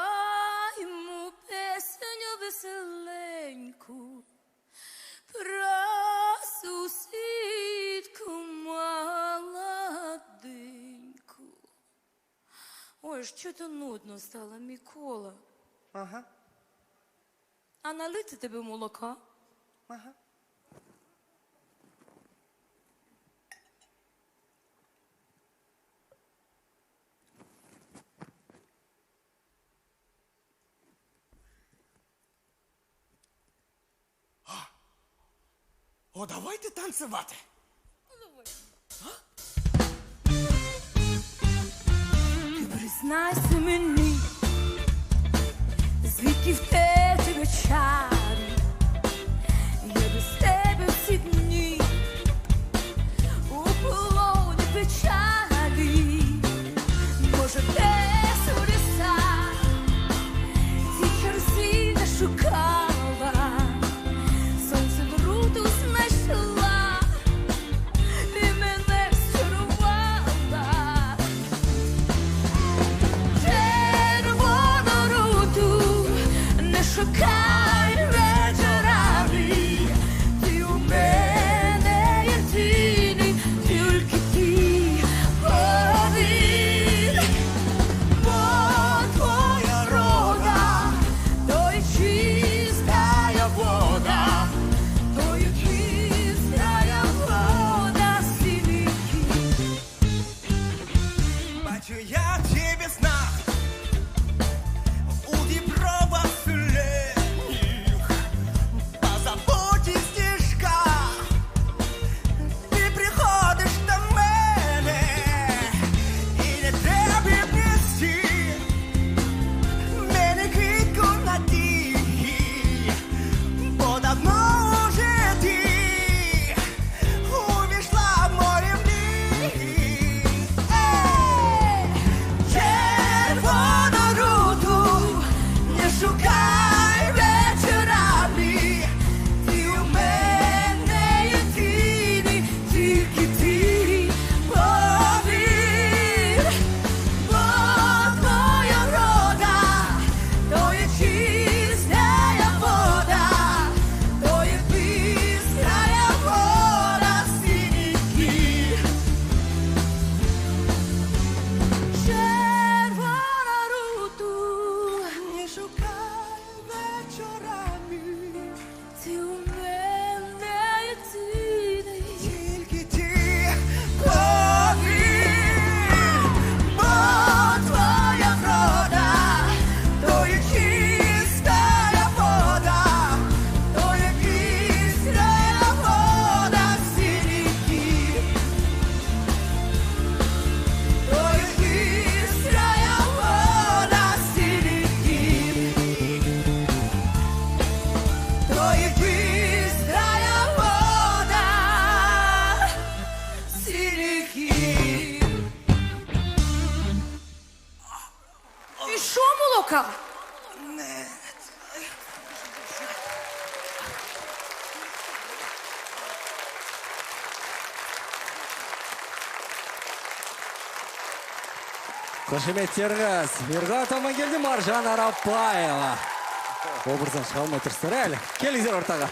Заспіваймо пісню веселеньку про сусідку молоденьку. Ой, що то нудно стало, Микола. Ага, А налити тебе молока? ага. О, давайте танцювати. Ти признайся мені, звідки в тебе чарі, я без тебе всі дні у полоні печалі. Може, десь у лісах ці чарці не шукала, сонце вруту знайшла і мене зчарувала. Червону руту не шукай вечорами, ти у мене єдиний, тільки ти один. Бо твоя рода, то є чистая вода, то є чистая вода синики. Бачу я тебе знак у дібровах сильних, по забуті стежках ти приходиш до мене, і не треба нести мене квітку надії, бо давно уже ти увійшла в мої мрії. Червону руту не шукай вечорами, ти у мене єдиний, тільки ти повір. Бо твоя рода, то є чистая вода, то є бистрая вода синики. Червона руту Не шукай вечорами, ти у мене єдиний. тільки ти повір. Бо твоя врода, то є чистая вода, то є бистрая вода синики. То є бистрая вода синики. То є бистрая вода синики. І що молока? Қошеметтер қыз, Мирғат Амангелді Маржан Арапаева. Образдан шыға алмай тұрсыздар әлі. Келіңіздер ортаға.